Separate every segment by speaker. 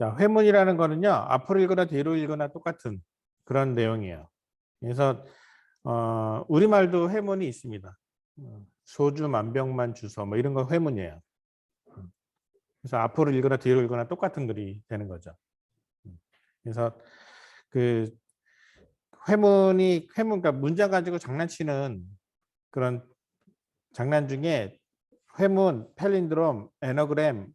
Speaker 1: 자, 회문이라는 거는요, 앞으로 읽거나 뒤로 읽거나 똑같은 그런 내용이에요. 그래서 우리말도 회문이 있습니다. 소주 만병만 주서 뭐 이런 거 회문이에요. 그래서 앞으로 읽거나 뒤로 읽거나 똑같은 글이 되는 거죠. 그래서 그 회문 그러니까 문장 가지고 장난치는 그런 장난 중에 회문, 팔린드롬, 애너그램,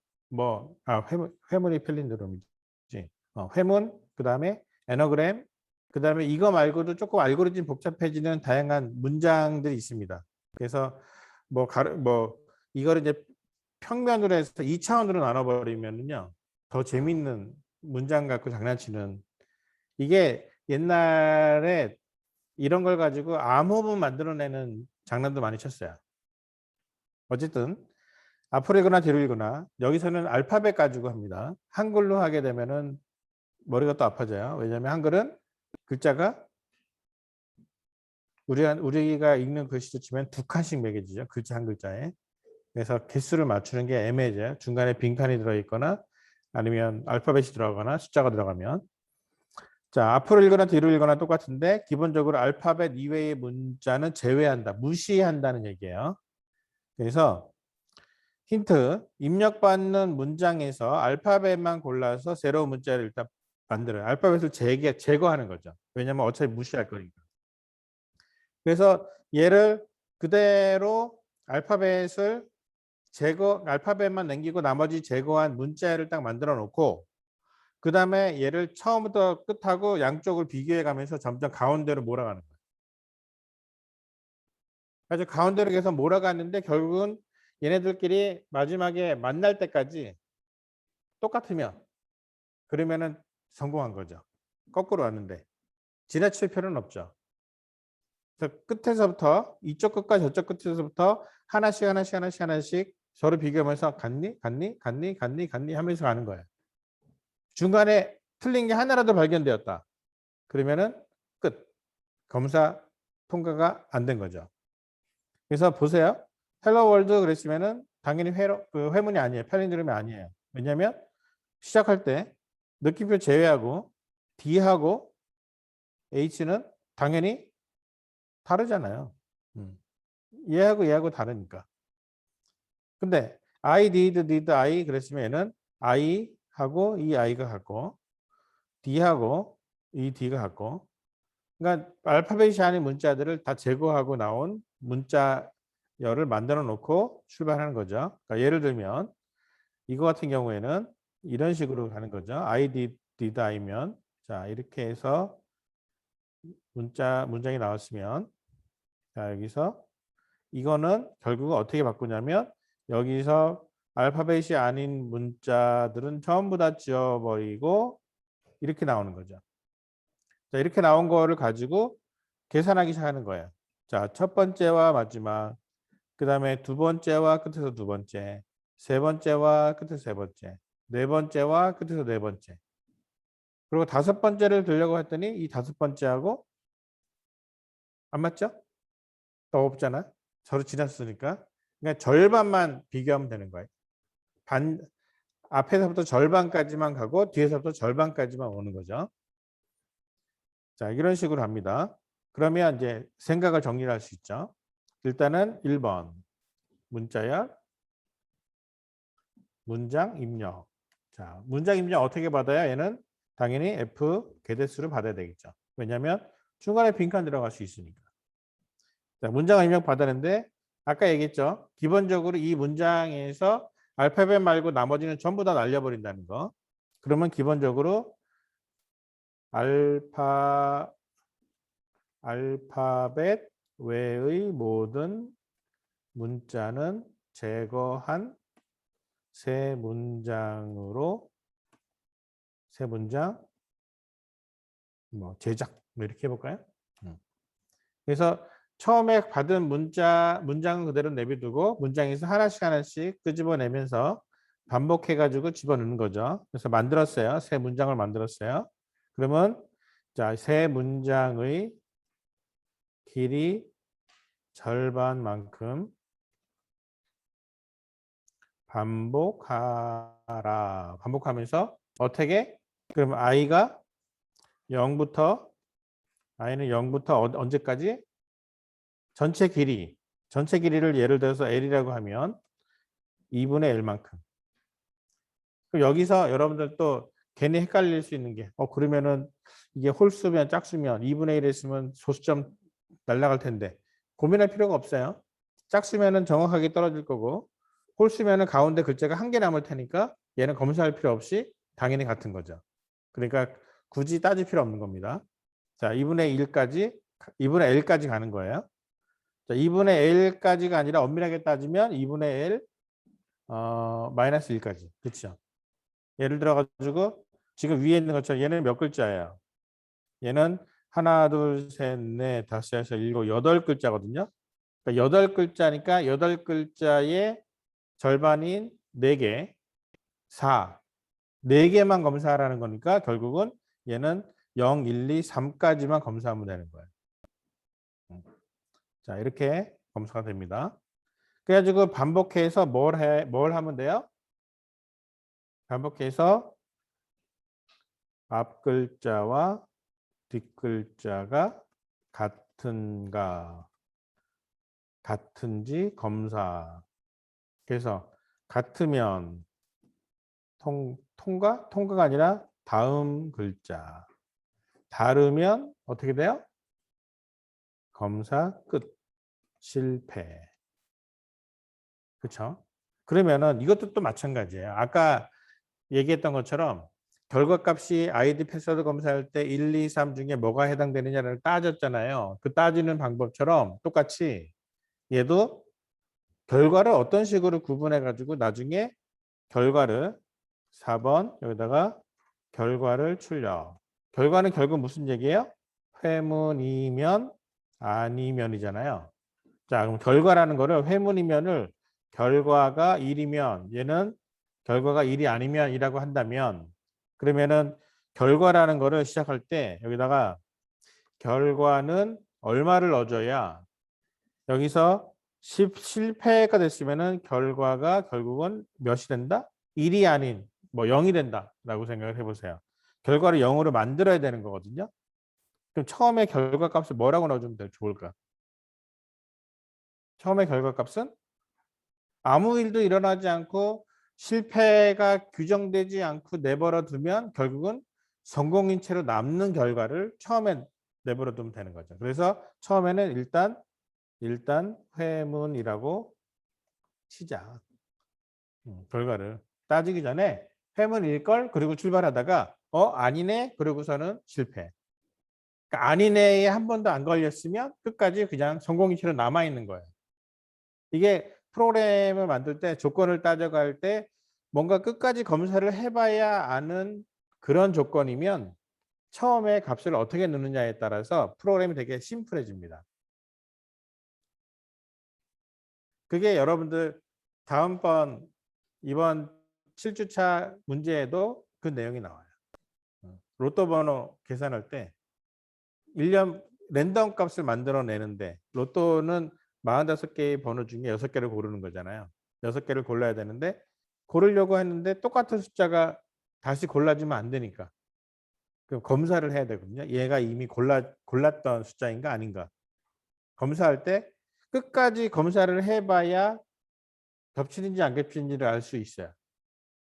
Speaker 1: 회문이 팔린드롬이지. 회문, 그 다음에 애너그램, 그 다음에 이거 말고도 조금 알고리즘 복잡해지는 다양한 문장들이 있습니다. 그래서 이거를 이제 평면으로 해서 2차원으로 나눠버리면요, 더 재밌는 문장 갖고 장난치는, 이게 옛날에 이런 걸 가지고 암호문 만들어내는 장난도 많이 쳤어요. 어쨌든 앞으로 읽거나 뒤로 읽거나, 여기서는 알파벳 가지고 합니다. 한글로 하게 되면은 머리가 또 아파져요. 왜냐하면 한글은 글자가 우리가 읽는 글씨로 치면 두 칸씩 매겨지죠. 글자 한 글자에. 그래서 개수를 맞추는 게 애매해져요. 중간에 빈칸이 들어있거나 아니면 알파벳이 들어가거나 숫자가 들어가면. 자, 앞으로 읽거나 뒤로 읽거나 똑같은데 기본적으로 알파벳 이외의 문자는 제외한다, 무시한다는 얘기예요. 그래서 힌트, 입력받는 문장에서 알파벳만 골라서 새로운 문자를 일단 만들어요. 알파벳을 제거하는 거죠. 왜냐하면 어차피 무시할 거니까. 그래서 얘를 그대로 알파벳만 남기고 나머지 제거한 문자를 딱 만들어 놓고, 그 다음에 얘를 처음부터 끝하고 양쪽을 비교해 가면서 점점 가운데로 몰아가는 거예요. 그래서 가운데로 계속 몰아갔는데 결국은 얘네들끼리 마지막에 만날 때까지 똑같으면, 그러면은 성공한 거죠. 거꾸로 왔는데 지나칠 필요는 없죠. 그래서 끝에서부터 이쪽 끝과 저쪽 끝에서부터 하나씩 서로 비교하면서 갔니 하면서 가는 거예요. 중간에 틀린 게 하나라도 발견되었다, 그러면은 끝. 검사 통과가 안 된 거죠. 그래서 보세요. 헬로 월드 그랬으면은 당연히 회문이 아니에요. 팔린드롬이 아니에요. 왜냐하면 시작할 때 느낌표 제외하고 D하고 H는 당연히 다르잖아요. 얘하고 다르니까. 근데 I did I 그랬으면 얘는 I하고 이 I가 같고 D하고 이 D가 같고, 그러니까 알파벳이 아닌 문자들을 다 제거하고 나온 문자열을 만들어 놓고 출발하는 거죠. 그러니까 예를 들면 이거 같은 경우에는 이런 식으로 가는 거죠. I did I면, 자, 이렇게 해서 문장이 나왔으면, 자, 여기서 이거는 결국은 어떻게 바꾸냐면 여기서 알파벳이 아닌 문자들은 전부 다 지워버리고 이렇게 나오는 거죠. 자, 이렇게 나온 거를 가지고 계산하기 시작하는 거예요. 자, 첫 번째와 마지막, 그 다음에 두 번째와 끝에서 두 번째, 세 번째와 끝에서 세 번째, 네 번째와 끝에서 네 번째. 그리고 다섯 번째를 들려고 했더니 이 다섯 번째하고 안 맞죠? 더 없잖아. 서로 지났으니까. 그러니까 절반만 비교하면 되는 거예요. 앞에서부터 절반까지만 가고 뒤에서부터 절반까지만 오는 거죠. 자, 이런 식으로 합니다. 그러면 이제 생각을 정리할 수 있죠. 일단은 1번 문자열, 문장 입력. 자, 문장 입력 어떻게 받아요? 얘는 당연히 F 개대수를 받아야 되겠죠. 왜냐하면 중간에 빈칸 들어갈 수 있으니까. 자, 문장 입력 받았는데 아까 얘기했죠. 기본적으로 이 문장에서 알파벳 말고 나머지는 전부 다 날려버린다는 거. 그러면 기본적으로 알파벳 외의 모든 문자는 제거한 새 문장 제작 이렇게 해볼까요? 그래서 처음에 받은 문장은 그대로 내비두고 문장에서 하나씩 끄집어내면서 반복해가지고 집어넣는 거죠. 그래서 만들었어요. 새 문장을 만들었어요. 그러면 자, 새 문장의 길이 절반만큼 반복하라. 반복하면서 어떻게? 그럼 i는 0부터 언제까지? 전체 길이를 예를 들어서 L이라고 하면 2분의 L만큼. 그럼 여기서 여러분들 또 괜히 헷갈릴 수 있는 게 그러면은 이게 홀수면 짝수면 2분의 1 했으면 소수점 날아갈 텐데 고민할 필요가 없어요. 짝수면은 정확하게 떨어질 거고 홀수면은 가운데 글자가 한 개 남을 테니까 얘는 검사할 필요 없이 당연히 같은 거죠. 그러니까 굳이 따질 필요 없는 겁니다. 자, 2분의 L까지 가는 거예요. 자, 2분의 L까지가 아니라 엄밀하게 따지면 2분의 L 마이너스 1까지. 그렇죠? 예를 들어 가지고 지금 위에 있는 것처럼 얘는 몇 글자예요? 얘는 하나, 둘, 셋, 넷, 다섯, 여섯, 일곱, 여덟 글자거든요. 그러니까 여덟 글자니까 여덟 글자의 절반인 4개, 4. 4개만 검사하라는 거니까 결국은 얘는 0, 1, 2, 3까지만 검사하면 되는 거예요. 자, 이렇게 검사가 됩니다. 그래가지고 반복해서 뭘 하면 돼요? 반복해서 앞 글자와 뒷 글자가 같은지 검사. 그래서 같으면 통과가 아니라 다음 글자. 다르면 어떻게 돼요? 검사 끝. 실패. 그렇죠? 그러면은 이것도 또 마찬가지예요. 아까 얘기했던 것처럼 결과값이 아이디 패스워드 검사할 때 1, 2, 3 중에 뭐가 해당되느냐를 따졌잖아요. 그 따지는 방법처럼 똑같이 얘도 결과를 어떤 식으로 구분해 가지고 나중에 결과를 4번 여기다가 결과를 출력. 결과는 결국 무슨 얘기예요? 회문이면 아니면이잖아요. 자, 그럼 결과라는 거를 회문이면을 결과가 1이면 얘는 결과가 1이 아니면 이라고 한다면 그러면은 결과라는 거를 시작할 때 여기다가 결과는 얼마를 넣어줘야 여기서 실패가 됐으면은 결과가 결국은 몇이 된다? 1이 아닌 뭐 0이 된다라고 생각을 해보세요. 결과를 0으로 만들어야 되는 거거든요. 그럼 처음에 결과값을 뭐라고 넣어주면 좋을까? 처음에 결과값은 아무 일도 일어나지 않고 실패가 규정되지 않고 내버려 두면 결국은 성공인 채로 남는 결과를 처음에 내버려 두면 되는 거죠. 그래서 처음에는 일단 회문이라고 치자. 결과를 따지기 전에 회문일 걸 그리고 출발하다가 아니네 그러고서는 실패. 그러니까 아니네에 한 번도 안 걸렸으면 끝까지 그냥 성공인 채로 남아 있는 거예요. 이게 프로그램을 만들 때 조건을 따져갈 때 뭔가 끝까지 검사를 해봐야 아는 그런 조건이면 처음에 값을 어떻게 넣느냐에 따라서 프로그램이 되게 심플해집니다. 그게 여러분들 이번 7주차 문제에도 그 내용이 나와요. 로또 번호 계산할 때 1년 랜덤 값을 만들어내는데 로또는 45개의 번호 중에 6개를 고르는 거잖아요. 6개를 골라야 되는데 고르려고 했는데 똑같은 숫자가 다시 골라지면 안 되니까 그럼 검사를 해야 되거든요. 얘가 이미 골랐던 숫자인가 아닌가. 검사할 때 끝까지 검사를 해봐야 겹치는지 안 겹치는지를 알 수 있어요.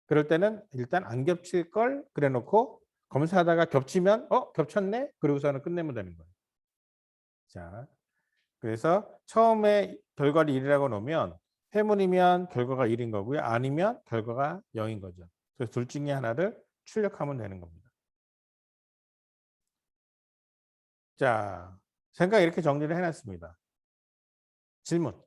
Speaker 1: 그럴 때는 일단 안 겹칠 걸 그래놓고 검사하다가 겹치면 겹쳤네? 그러고서는 끝내면 되는 거예요. 자, 그래서 처음에 결과를 1이라고 놓으면 회문이면 결과가 1인 거고요. 아니면 결과가 0인 거죠. 그래서 둘 중에 하나를 출력하면 되는 겁니다. 자, 생각 이렇게 정리를 해놨습니다. 질문.